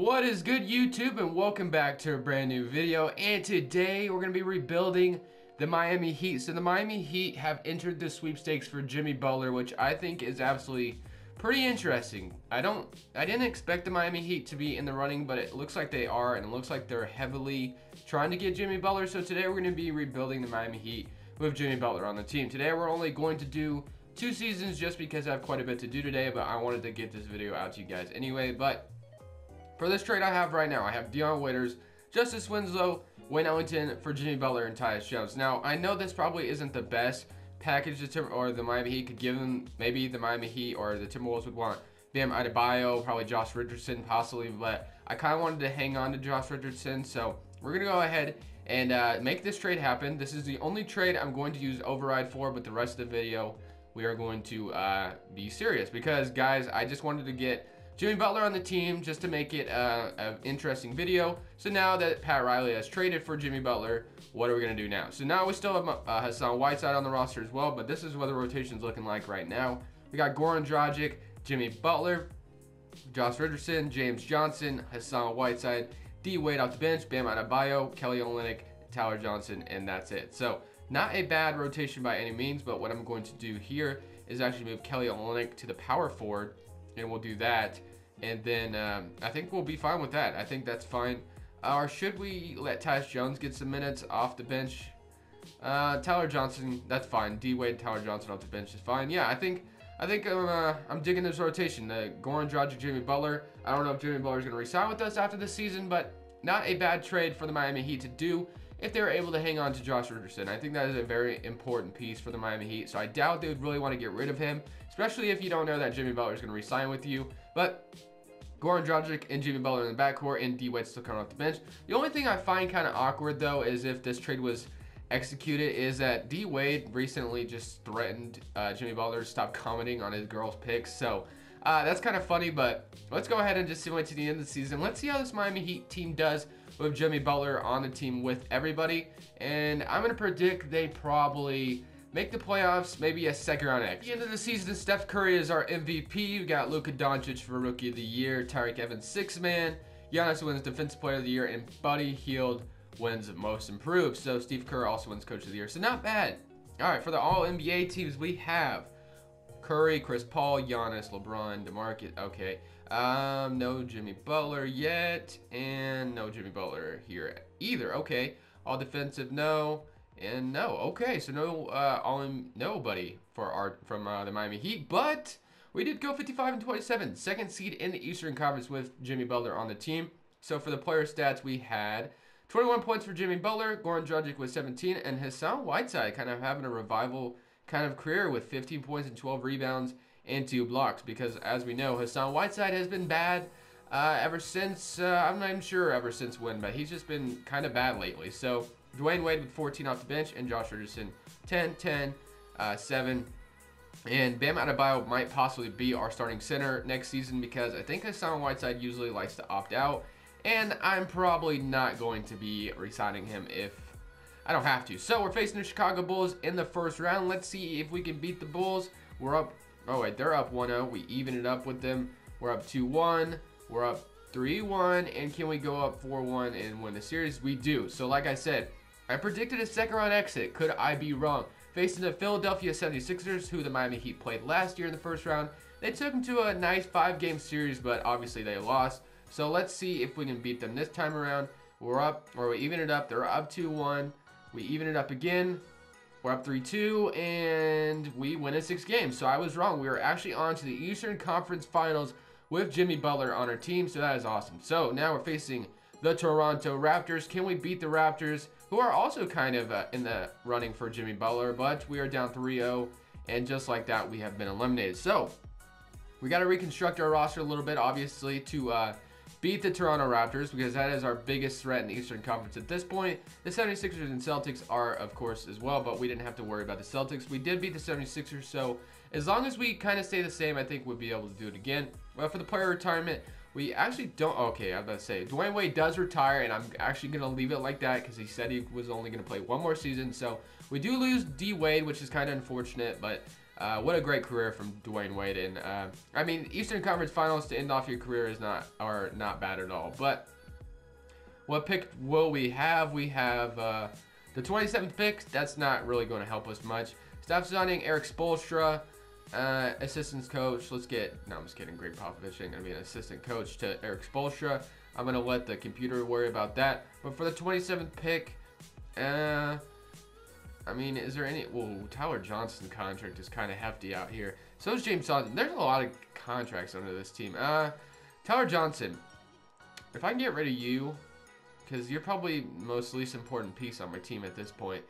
What is good, YouTube, and welcome back to a brand new video. And today we're going to be rebuilding the Miami Heat. So the Miami Heat have entered the sweepstakes for Jimmy Butler, which I think is absolutely pretty interesting. I didn't expect the Miami Heat to be in the running, but it looks like they are, and it looks like they're heavily trying to get Jimmy Butler. So today we're going to be rebuilding the Miami Heat with Jimmy Butler on the team. Today we're only going to do 2 seasons just because I have quite a bit to do today, but I wanted to get this video out to you guys anyway. But for this trade I have right now, I have Dion Waiters, Justice Winslow, Wayne Ellington for Jimmy Butler and Tyus Jones. Now, I know this probably isn't the best package the Miami Heat could give them. Maybe the Miami Heat or the Timberwolves would want Bam Adebayo, probably Josh Richardson possibly, but I kind of wanted to hang on to Josh Richardson, so we're going to go ahead and make this trade happen. This is the only trade I'm going to use override for, but the rest of the video we are going to be serious because, guys, I just wanted to get Jimmy Butler on the team just to make it an interesting video. So now that Pat Riley has traded for Jimmy Butler, what are we going to do now? So now we still have Hassan Whiteside on the roster as well, but this is what the rotation's looking like right now. We got Goran Dragic, Jimmy Butler, Josh Richardson, James Johnson, Hassan Whiteside, D Wade off the bench, Bam Adebayo, Kelly Olynyk, Tyler Johnson, and that's it. So not a bad rotation by any means, but what I'm going to do here is actually move Kelly Olynyk to the power forward, and we'll do that, and then I think we'll be fine with that. I think that's fine. Or should we let Tyus Jones get some minutes off the bench? Tyler Johnson, that's fine. D Wade, Tyler Johnson off the bench is fine. Yeah, I think I'm digging this rotation. Goran Dragic, Jimmy Butler. I don't know if Jimmy Butler is going to resign with us after this season, but not a bad trade for the Miami Heat to do if they were able to hang on to Josh Richardson. I think that is a very important piece for the Miami Heat, so I doubt they would really want to get rid of him, especially if you don't know that Jimmy Butler is going to re-sign with you. But Goran Dragic and Jimmy Butler in the backcourt, and D Wade still coming off the bench. The only thing I find kind of awkward, though, is if this trade was executed, is that D Wade recently just threatened Jimmy Butler to stop commenting on his girls' picks. So that's kind of funny, but let's go ahead and just wait to the end of the season. Let's see how this Miami Heat team does with Jimmy Butler on the team with everybody. And I'm going to predict they probably make the playoffs, maybe a second round exit. At the end of the season, Steph Curry is our MVP. We got Luka Doncic for Rookie of the Year, Tyreek Evans, 6th man, Giannis wins Defensive Player of the Year, and Buddy Hield wins Most Improved. So Steve Kerr also wins Coach of the Year. So not bad. All right, for the All-NBA teams, we have Curry, Chris Paul, Giannis, LeBron, DeMarcus. Okay. No Jimmy Butler yet, and no Jimmy Butler here either. Okay. All defensive, no, and no. Okay, so no nobody from the Miami Heat, but we did go 55-27, second seed in the Eastern Conference with Jimmy Butler on the team. So for the player stats, we had 21 points for Jimmy Butler, Goran Dragic with 17, and Hassan Whiteside kind of having a revival kind of career with 15 points and 12 rebounds and 2 blocks, because as we know, Hassan Whiteside has been bad ever since, I'm not even sure ever since when, but he's just been kind of bad lately. So Dwayne Wade with 14 off the bench, and Josh Richardson 10, 10, 7. And Bam Adebayo might possibly be our starting center next season, because I think Hassan Whiteside usually likes to opt out, and I'm probably not going to be re-signing him if I don't have to. So we're facing the Chicago Bulls in the first round. Let's see if we can beat the Bulls. We're up, oh wait, they're up 1-0. We even it up with them. We're up 2-1. We're up 3-1. And can we go up 4-1 and win the series? We do. So like I said, I predicted a second round exit. Could I be wrong? Facing the Philadelphia 76ers, who the Miami Heat played last year in the first round. They took them to a nice 5-game series, but obviously they lost. So let's see if we can beat them this time around. We're up, or we even it up. They're up 2-1. We even it up again. We're up 3-2, and we win in 6 games. So I was wrong. We are actually on to the Eastern Conference Finals with Jimmy Butler on our team, so that is awesome. So now we're facing the Toronto Raptors. Can we beat the Raptors, who are also kind of in the running for Jimmy Butler, but we are down 3-0, and just like that, we have been eliminated. So we got to reconstruct our roster a little bit, obviously, to beat the Toronto Raptors, because that is our biggest threat in the Eastern Conference at this point. The 76ers and Celtics are, of course, as well, but we didn't have to worry about the Celtics. We did beat the 76ers, so as long as we kind of stay the same, I think we'll be able to do it again. Well, for the player retirement, we actually don't, okay, I was about to say, Dwayne Wade does retire, and I'm actually going to leave it like that, because he said he was only going to play 1 more season. So we do lose D Wade, which is kind of unfortunate, but What a great career from Dwayne Wade. And I mean, Eastern Conference Finals to end off your career is not bad at all. But what pick will we have? We have the 27th pick. That's not really going to help us much. Staff signing Eric Spoelstra, assistant coach. Let's get, no, I'm just kidding. Greg Popovich ain't going to be an assistant coach to Eric Spoelstra. I'm going to let the computer worry about that. But for the 27th pick, I mean, is there any, well, Tyler Johnson's contract is kind of hefty out here. So is James Johnson. There's a lot of contracts under this team. Tyler Johnson, if I can get rid of you, because you're probably most least important piece on my team at this point.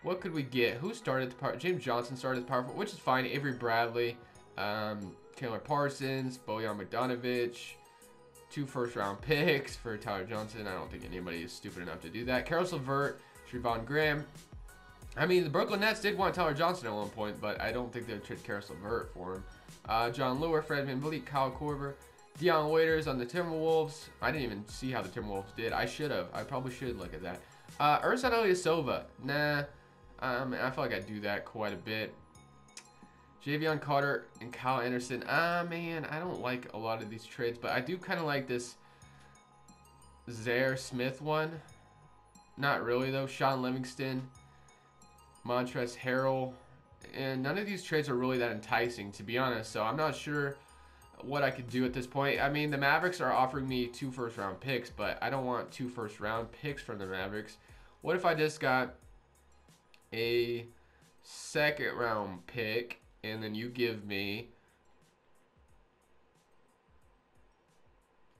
What could we get? Who started the part? James Johnson started the power forward, which is fine. Avery Bradley, Taylor Parsons, Bojan Bogdanovic, 2 first-round picks for Tyler Johnson. I don't think anybody is stupid enough to do that. Karis LeVert, Trevon Graham. I mean, the Brooklyn Nets did want Tyler Johnson at one point, but I don't think they would trade Karis LeVert for him. John Lewis, Fred VanVleet, Kyle Korver, Deion Waiters on the Timberwolves. I didn't even see how the Timberwolves did. I should have. I probably should look at that. Ersan Ilyasova. Nah. I feel like I do that quite a bit. Javion Carter and Kyle Anderson. Man, I don't like a lot of these trades, but I do kind of like this Zaire Smith one. Not really, though. Sean Livingston, Montrezl Harrell. And none of these trades are really that enticing, to be honest. So I'm not sure what I could do at this point. I mean, the Mavericks are offering me 2 first-round picks, but I don't want 2 first-round picks from the Mavericks. What if I just got a second-round pick, and then you give me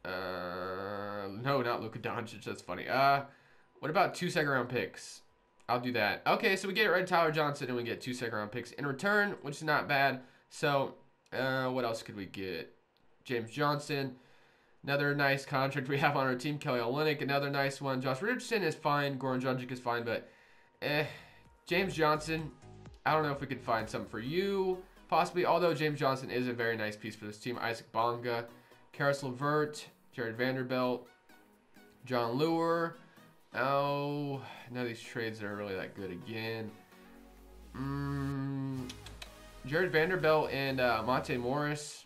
no, not Luka Doncic. That's funny. What about 2 second-round picks? I'll do that. Okay, so we get Red Tyler Johnson, and we get 2 second-round picks in return, which is not bad. So what else could we get? James Johnson, another nice contract we have on our team. Kelly Olynyk, another nice one. Josh Richardson is fine. Goran Dragic is fine, but James Johnson, I don't know if we could find something for you, possibly. Although James Johnson is a very nice piece for this team. Isaac Bonga, Karis LeVert, Jared Vanderbilt, John Lure. Oh, none of these trades are really that good again. Jared Vanderbilt and Monte Morris.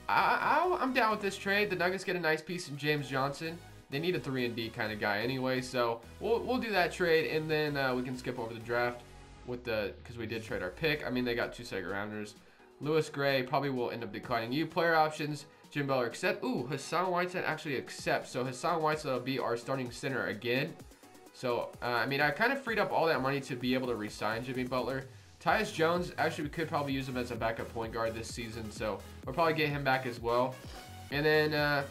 I'm down with this trade. The Nuggets get a nice piece in James Johnson. They need a 3-and-D kind of guy anyway, so we'll do that trade, and then we can skip over the draft with because we did trade our pick. I mean, they got 2 second-rounders. Lewis Gray probably will end up declining you. Player options, Jim Butler accept. Ooh, Hassan Whiteside actually accepts. So Hassan Whiteside will be our starting center again. So, I mean, I kind of freed up all that money to be able to re-sign Jimmy Butler. Tyus Jones, actually, we could probably use him as a backup point guard this season, so we'll probably get him back as well. And then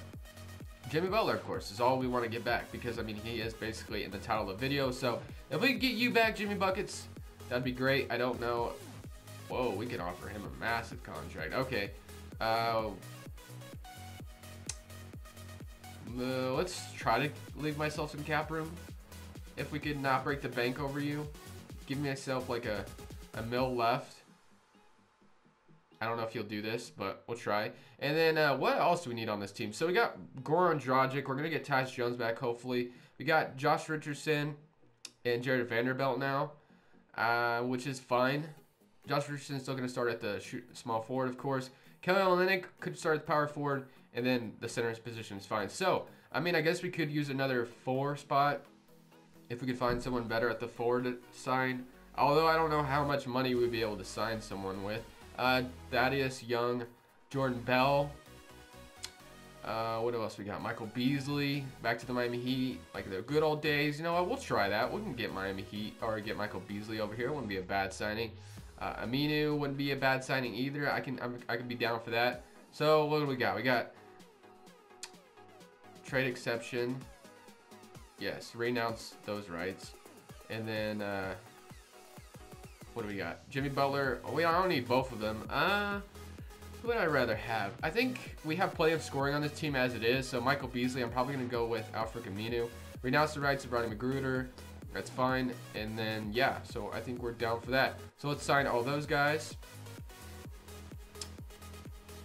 Jimmy Butler, of course, is all we want to get back because, I mean, he is basically in the title of the video. So if we can get you back, Jimmy Buckets, that'd be great. I don't know. Whoa, we can offer him a massive contract. Okay. Let's try to leave myself some cap room. If we could not break the bank over you, give myself like a mil left. I don't know if you'll do this, but we'll try. And then what else do we need on this team? So we got Goran Dragic. We're going to get Tyus Jones back, hopefully. We got Josh Richardson and Jared Vanderbilt now, which is fine. Josh Richardson's still going to start at the small forward, of course. Kelly Olynyk could start at the power forward, and then the center's position is fine. So, I mean, I guess we could use another 4 spot if we could find someone better at the forward to sign. Although I don't know how much money we'd be able to sign someone with. Thaddeus Young, Jordan Bell. What else we got? Michael Beasley, back to the Miami Heat, like the good old days. You know what? We'll try that. We can get Miami Heat or get Michael Beasley over here. Wouldn't be a bad signing. Aminu wouldn't be a bad signing either. I can be down for that. So what do we got? We got trade exception. Yes, renounce those rights. And then what do we got? Jimmy Butler. Oh, I don't need both of them. Who would I rather have? I think we have plenty of scoring on this team as it is. So Michael Beasley, I'm probably going to go with Alfred Aminu. Renounce the rights of Ronnie Magruder. That's fine. And then, yeah, so I think we're down for that. So let's sign all those guys.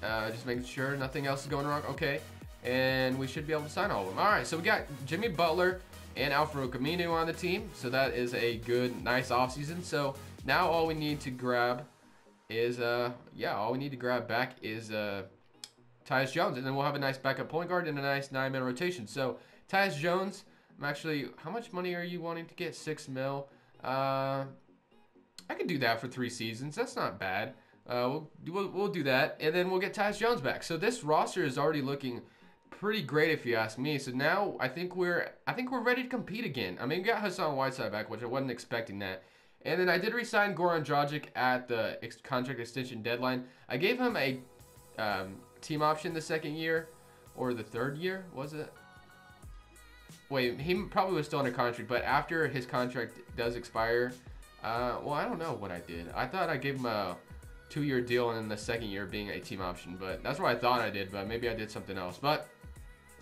Just making sure nothing else is going wrong. Okay. And we should be able to sign all of them. All right, so we got Jimmy Butler and Alfred Aminu on the team. So that is a good, nice offseason. So now all we need to grab is, all we need to grab back is Tyus Jones, and then we'll have a nice backup point guard and a nice 9-man rotation. So Tyus Jones, I'm actually, how much money are you wanting to get? 6 mil. I could do that for 3 seasons. That's not bad. We'll do that, and then we'll get Tyus Jones back. So this roster is already looking pretty great, if you ask me. So now I think we're ready to compete again. I mean, we got Hassan Whiteside back, which I wasn't expecting that. And then I did re-sign Goran Dragic at the contract extension deadline. I gave him a team option the 2nd year, or the 3rd year, was it? Wait, he probably was still under contract, but after his contract does expire, well, I don't know what I did. I thought I gave him a 2-year deal and then the 2nd year being a team option, but that's what I thought I did, but maybe I did something else. But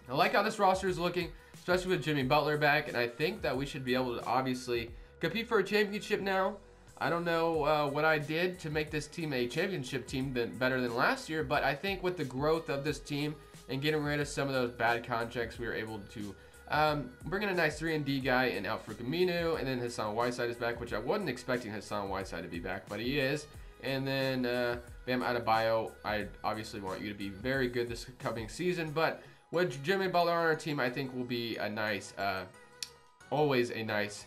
I like how this roster is looking, especially with Jimmy Butler back, and I think that we should be able to obviously compete for a championship now. I don't know what I did to make this team a championship team better than last year, but I think with the growth of this team and getting rid of some of those bad contracts, we were able to bring in a nice 3-and-D guy in Al-Farouq Aminu, and then Hassan Whiteside is back, which I wasn't expecting Hassan Whiteside to be back, but he is. And then Bam Adebayo, I obviously want you to be very good this coming season, but with Jimmy Butler on our team, I think will be a nice, always a nice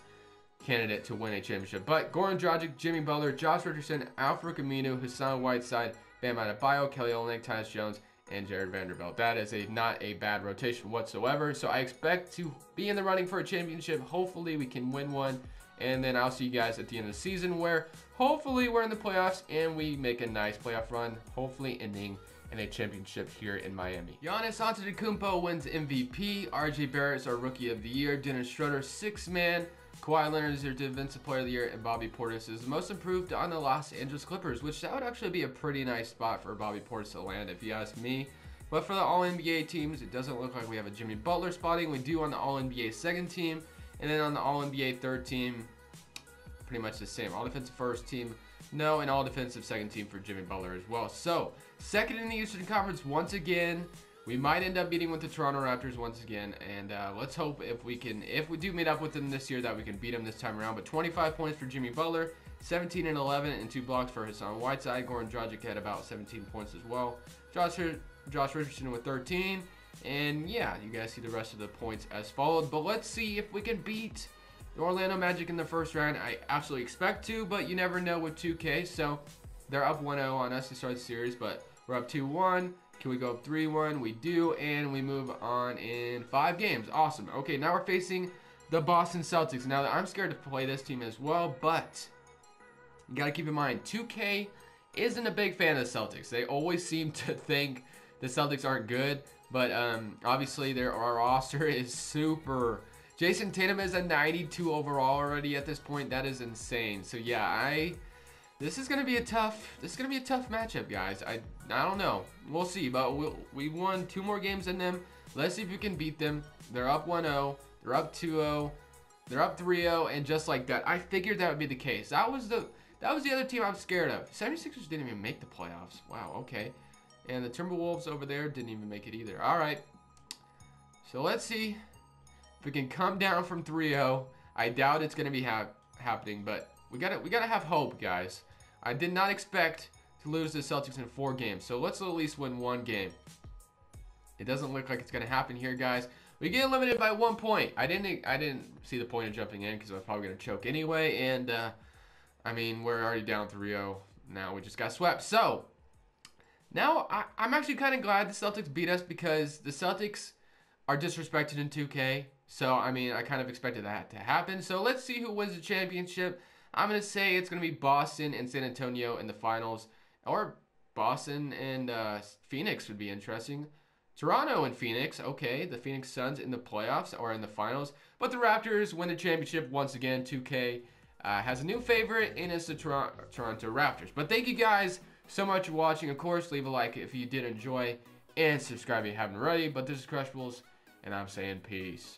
candidate to win a championship. But Goran Dragic, Jimmy Butler, Josh Richardson, Al-Farouq Aminu, Hassan Whiteside, Bam Adebayo, Kelly Olynyk, Tyus Jones, and Jared Vanderbilt. That is not a bad rotation whatsoever. So I expect to be in the running for a championship. Hopefully we can win one. And then I'll see you guys at the end of the season where hopefully we're in the playoffs and we make a nice playoff run, hopefully ending in a championship here in Miami. Giannis Antetokounmpo wins MVP. RJ Barrett's our Rookie of the Year. Dennis Schroeder, 6th man. Kawhi Leonard is your Defensive Player of the Year, and Bobby Portis is the most improved on the Los Angeles Clippers, which that would actually be a pretty nice spot for Bobby Portis to land, if you ask me. But for the All-NBA teams, it doesn't look like we have a Jimmy Butler spotting. We do on the All-NBA 2nd team, and then on the All-NBA 3rd team, pretty much the same. All-Defensive 1st team, no, and All-Defensive 2nd team for Jimmy Butler as well. So, 2nd in the Eastern Conference once again. We might end up meeting with the Toronto Raptors once again, and let's hope if we do meet up with them this year that we can beat them this time around. But 25 points for Jimmy Butler, 17 and 11, and 2 blocks for Hassan Whiteside. Goran Dragic had about 17 points as well. Josh Richardson with 13, and yeah, you guys see the rest of the points as followed. But let's see if we can beat the Orlando Magic in the 1st round. I absolutely expect to, but you never know with 2K. So they're up 1-0 on us to start the series, but we're up 2-1. Can we go up 3-1? We do, and we move on in 5 games. Awesome. Okay, now we're facing the Boston Celtics. Now, I'm scared to play this team as well, but you got to keep in mind, 2K isn't a big fan of the Celtics. They always seem to think the Celtics aren't good, but obviously our roster is super. Jason Tatum is a 92 overall already at this point. That is insane. So yeah, this is gonna be a tough matchup, guys. I don't know. We'll see, but we won 2 more games than them. Let's see if we can beat them. They're up 1-0. They're up 2-0. They're up 3-0, and just like that, I figured that would be the case. That was the other team I'm scared of. 76ers didn't even make the playoffs. Wow. Okay. And the Timberwolves over there didn't even make it either. All right. So let's see if we can come down from 3-0. I doubt it's gonna be happening, but we gotta have hope, guys. I did not expect to lose the Celtics in 4 games, so let's at least win 1 game. It doesn't look like it's gonna happen here, guys. We get eliminated by 1 point. I didn't see the point of jumping in because I was probably gonna choke anyway, and I mean, we're already down 3-0 now. We just got swept. So now I'm actually kind of glad the Celtics beat us because the Celtics are disrespected in 2K. So I mean, I kind of expected that to happen. So let's see who wins the championship. I'm going to say it's going to be Boston and San Antonio in the finals. Or Boston and Phoenix would be interesting. Toronto and Phoenix. Okay, the Phoenix Suns in the playoffs or in the finals. But the Raptors win the championship once again. 2K has a new favorite, and it's the Toronto Raptors. But thank you guys so much for watching. Of course, leave a like if you did enjoy. And subscribe if you haven't already. But this is Crushables, and I'm saying peace.